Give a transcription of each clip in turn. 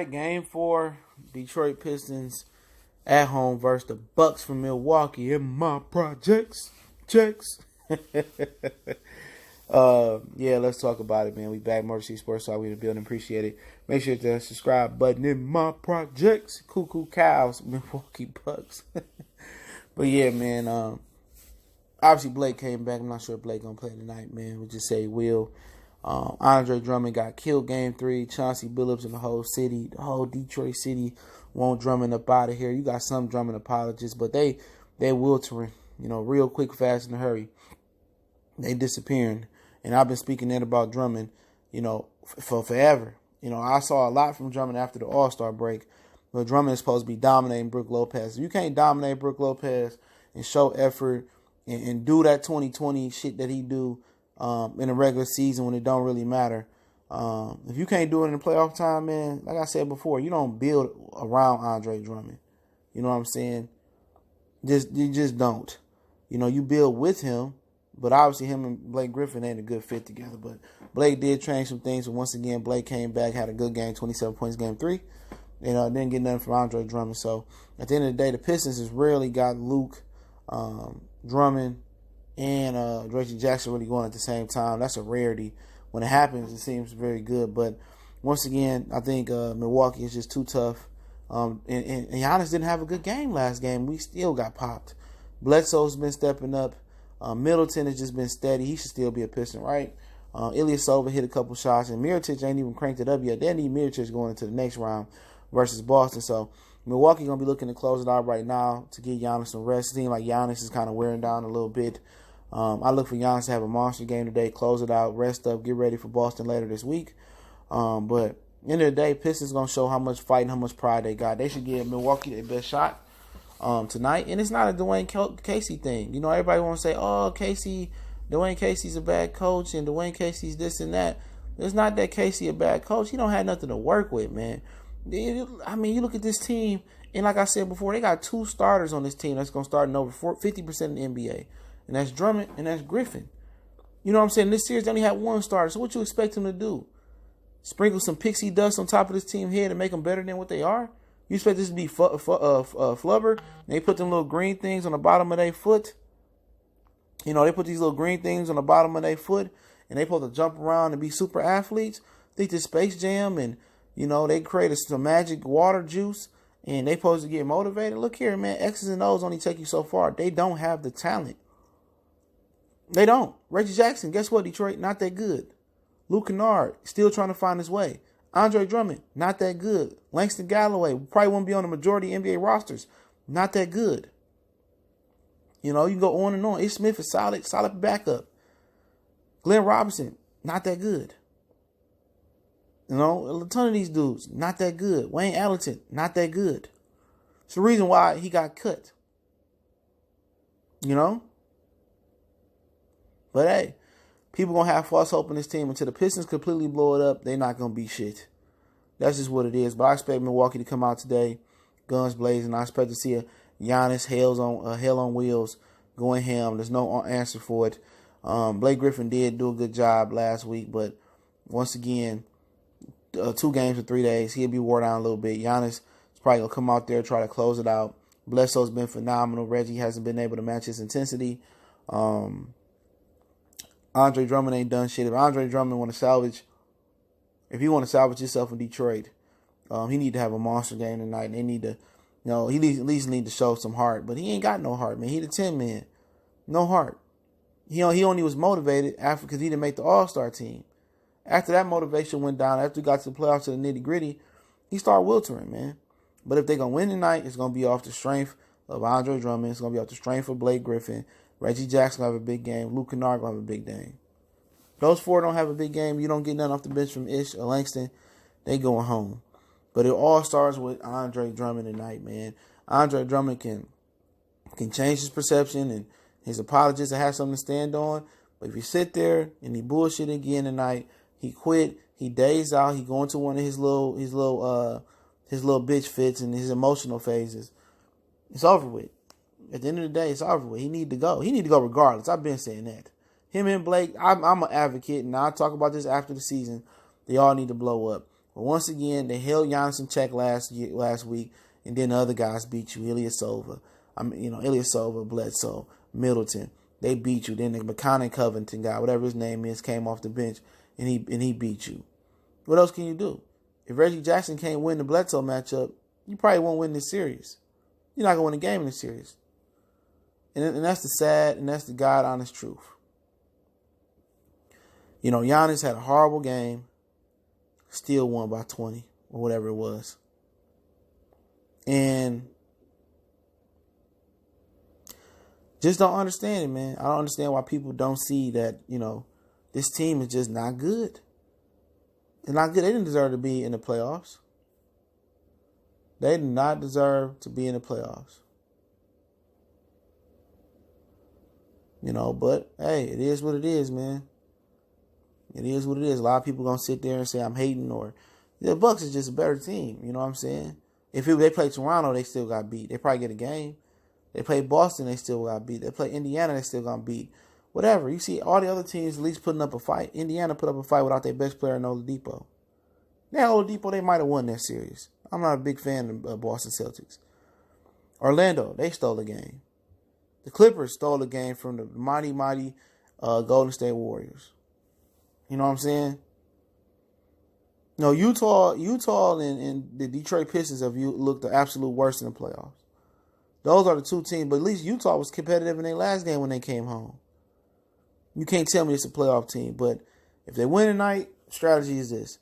right, game 4, Detroit Pistons at home versus the Bucks from Milwaukee in my projects. Checks. Yeah, let's talk about it, man. We back, Mercy Sports, so we in the building. Appreciate it. Make sure to subscribe button in my projects. Cuckoo Cows, Milwaukee Bucks. But yeah, man. Obviously Blake came back. I'm not sure if Blake gonna play tonight, man. We'll just say he will. Andre Drummond got killed game 3. Chauncey Billups and the whole city, the whole Detroit city want Drummond up out of here. You got some Drummond apologists, but they wiltering, real quick, fast, in a hurry. They disappearing. And I've been speaking that about Drummond, for forever. I saw a lot from Drummond after the All-Star break. But Drummond is supposed to be dominating Brook Lopez. If you can't dominate Brook Lopez and show effort and do that 2020 shit that he do in a regular season when it don't really matter, if you can't do it in the playoff time, man, like I said before, you don't build around Andre Drummond. You know what I'm saying? You just don't. You build with him, but obviously him and Blake Griffin ain't a good fit together. But Blake did change some things, and once again, Blake came back, had a good game, 27 points game 3. Didn't get nothing from Andre Drummond. So at the end of the day, the Pistons has rarely got Luke, Drummond, and Reggie Jackson really going at the same time. That's a rarity. When it happens, it seems very good. But once again, I think Milwaukee is just too tough. And Giannis didn't have a good game last game. We still got popped. Bledsoe's been stepping up. Middleton has just been steady. He should still be a Piston, right? Ilyasova hit a couple shots, and Mirotic ain't even cranked it up yet. They need Mirotic going into the next round versus Boston. So Milwaukee going to be looking to close it out right now to get Giannis some rest. It seems like Giannis is kind of wearing down a little bit. I look for Giannis to have a monster game today, close it out, rest up, get ready for Boston later this week. But at the end of the day, Pistons going to show how much fight and how much pride they got. They should give Milwaukee their best shot tonight. And it's not a Dwayne Casey thing. Everybody want to say, Dwayne Casey's a bad coach and Dwayne Casey's this and that. It's not that Casey a bad coach. He don't have nothing to work with, man. I mean, you look at this team, and like I said before, they got 2 starters on this team that's going to start in over 50% in the NBA. And that's Drummond and that's Griffin. You know what I'm saying? This series they only had 1 starter. So what you expect them to do? Sprinkle some pixie dust on top of this team here to make them better than what they are? You expect this to be flubber? And they put them little green things on the bottom of their foot. They put these little green things on the bottom of their foot, and they supposed to jump around and be super athletes. Think this Space Jam, and they created some magic water juice, and they supposed to get motivated. Look here, man. X's and O's only take you so far. They don't have the talent. They don't. Reggie Jackson, guess what, Detroit? Not that good. Luke Kennard, still trying to find his way. Andre Drummond, not that good. Langston Galloway, probably won't be on the majority NBA rosters. Not that good. You can go on and on. Ish Smith is solid backup. Glenn Robinson, not that good. A ton of these dudes, not that good. Wayne Ellington, not that good. It's the reason why he got cut. But hey, people going to have false hope in this team. Until the Pistons completely blow it up, they're not going to be shit. That's just what it is. But I expect Milwaukee to come out today, guns blazing. I expect to see a Giannis hell on wheels going ham. There's no answer for it. Blake Griffin did do a good job last week, but once again, 2 games in 3 days, he'll be wore down a little bit. Giannis is probably going to come out there, try to close it out. Bledsoe's been phenomenal. Reggie hasn't been able to match his intensity. Andre Drummond ain't done shit. If Andre Drummond if you want to salvage yourself in Detroit, he need to have a monster game tonight. And they need to, he at least need to show some heart. But he ain't got no heart, man. He the 10 man, no heart. He only was motivated because he didn't make the All-Star team. After that motivation went down, after he got to the playoffs to the nitty gritty, he started wiltering, man. But if they're gonna win tonight, it's gonna be off the strength of Andre Drummond. It's gonna be off the strength of Blake Griffin. Reggie Jackson gonna have a big game. Luke Kennard gonna have a big game. Those 4 don't have a big game. You don't get nothing off the bench from Ish or Langston. They going home. But it all starts with Andre Drummond tonight, man. Andre Drummond can change his perception, and his apologists will have something to stand on. But if you sit there and he bullshit again tonight, he quit, he days out, he go into one of his little bitch fits and his emotional phases, it's over with. At the end of the day, it's over with. He need to go. He need to go regardless. I've been saying that. Him and Blake, I'm an advocate, and I'll talk about this after the season. They all need to blow up. But once again, they held Giannis in check last week, and then the other guys beat you. Ilyasova, Bledsoe, Middleton. They beat you. Then the McConnell Covington guy, whatever his name is, came off the bench, and he beat you. What else can you do? If Reggie Jackson can't win the Bledsoe matchup, you probably won't win this series. You're not going to win a game in this series. And that's the sad and that's the God honest truth. Giannis had a horrible game, still won by 20 or whatever it was. And just don't understand it, man. I don't understand why people don't see that, this team is just not good. They're not good. They didn't deserve to be in the playoffs. They did not deserve to be in the playoffs. But hey, it is what it is, man. It is what it is. A lot of people gonna sit there and say I'm hating, or the Bucks is just a better team. You know what I'm saying? If they play Toronto, they still got beat. They probably get a game. They play Boston, they still got beat. They play Indiana, they still gonna beat. Whatever. You see all the other teams at least putting up a fight. Indiana put up a fight without their best player in Oladipo. Now Oladipo, they might have won that series. I'm not a big fan of Boston Celtics. Orlando, they stole the game. The Clippers stole the game from the mighty Golden State Warriors. You know what I'm saying? No, Utah and the Detroit Pistons have looked the absolute worst in the playoffs. Those are the two teams, but at least Utah was competitive in their last game when they came home. You can't tell me it's a playoff team, but if they win tonight, strategy is this.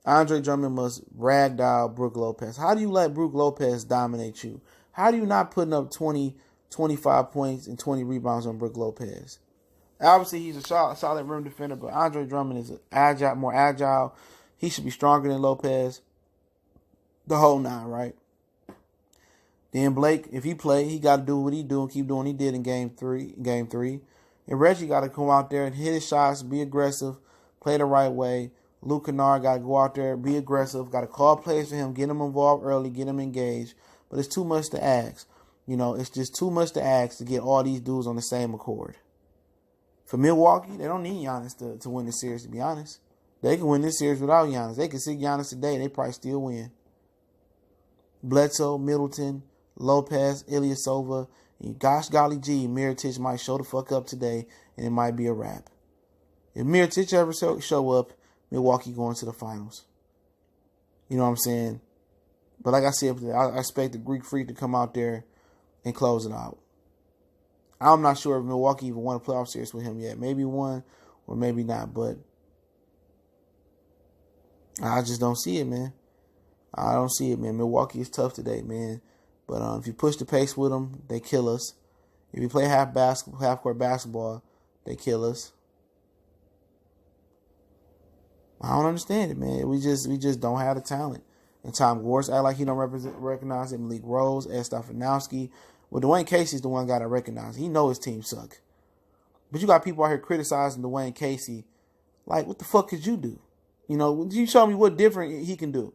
Andre Drummond must ragdoll Brook Lopez. How do you let Brook Lopez dominate you? How do you not putting up 20, 25 points and 20 rebounds on Brook Lopez? Obviously, he's a solid rim defender, but Andre Drummond is more agile. He should be stronger than Lopez. The whole nine, right? Then Blake, if he play, he got to do what he do and keep doing what he did in game three. And Reggie got to come out there and hit his shots, be aggressive, play the right way. Luke Kennard got to go out there, be aggressive, got to call plays for him, get him involved early, get him engaged. But it's too much to ask. It's just too much to ask to get all these dudes on the same accord. For Milwaukee, they don't need Giannis to win this series, to be honest. They can win this series without Giannis. They can sit Giannis today, and they probably still win. Bledsoe, Middleton, Lopez, Ilyasova, and gosh golly gee, Mirotic might show the fuck up today, and it might be a wrap. If Mirotic ever show up, Milwaukee going to the finals. You know what I'm saying? But like I said, I expect the Greek Freak to come out there and close it out. I'm not sure if Milwaukee even won a playoff series with him yet. Maybe one or maybe not, but I just don't see it, man. I don't see it, man. Milwaukee is tough today, man. But if you push the pace with them, they kill us. If you play half-court basketball, they kill us. I don't understand it, man. We just don't have the talent. And Tom Gores act like he don't recognize it. Malik Rose, Ed Stefanowski. Well, Dwayne Casey's the one got to recognize it. He know his team suck. But you got people out here criticizing Dwayne Casey. Like, what the fuck could you do? You show me what different he can do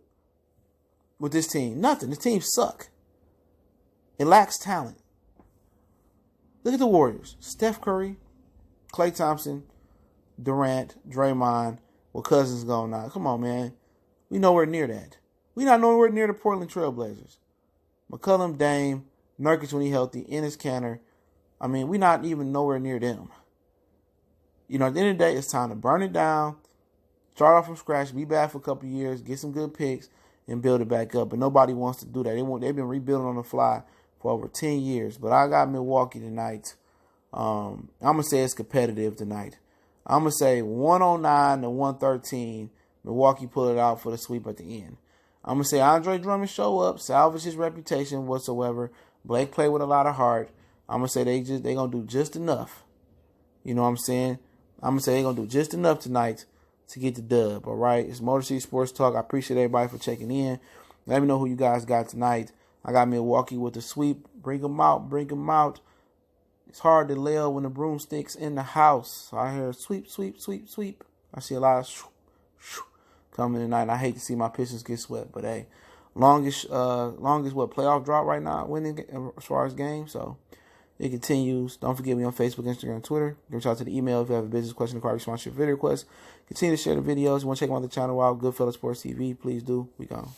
with this team. Nothing. The team suck. It lacks talent. Look at the Warriors. Steph Curry, Klay Thompson, Durant, Draymond, Cousins gone now. Come on, man. We nowhere near that. We not nowhere near the Portland Trailblazers. McCollum, Dame, Nurkic when he healthy, Enes Kanter. I mean, we not even nowhere near them. At the end of the day, it's time to burn it down, start off from scratch, be bad for a couple of years, get some good picks, and build it back up. But nobody wants to do that. They've been rebuilding on the fly for over 10 years. But I got Milwaukee tonight. I'm going to say it's competitive tonight. I'm going to say 109 to 113. Milwaukee pull it out for the sweep at the end. I'm going to say Andre Drummond show up, salvage his reputation whatsoever. Blake play with a lot of heart. I'm going to say they going to do just enough. You know what I'm saying? I'm going to say they're going to do just enough tonight to get the dub, all right? It's Motor City Sports Talk. I appreciate everybody for checking in. Let me know who you guys got tonight. I got Milwaukee with the sweep. Bring them out. Bring them out. It's hard to lay when the broomstick's in the house. So I hear sweep, sweep, sweep, sweep. I see a lot of coming tonight. I hate to see my Pistons get swept, but hey, longest playoff drought right now winning as far as games. So It continues. Don't forget me on Facebook, Instagram, and Twitter. Reach out to the email if you have a business question, inquiry, sponsorship, video request. Continue to share the videos. You want to check out the channel out, Goodfellas Sports TV, please do. We gone.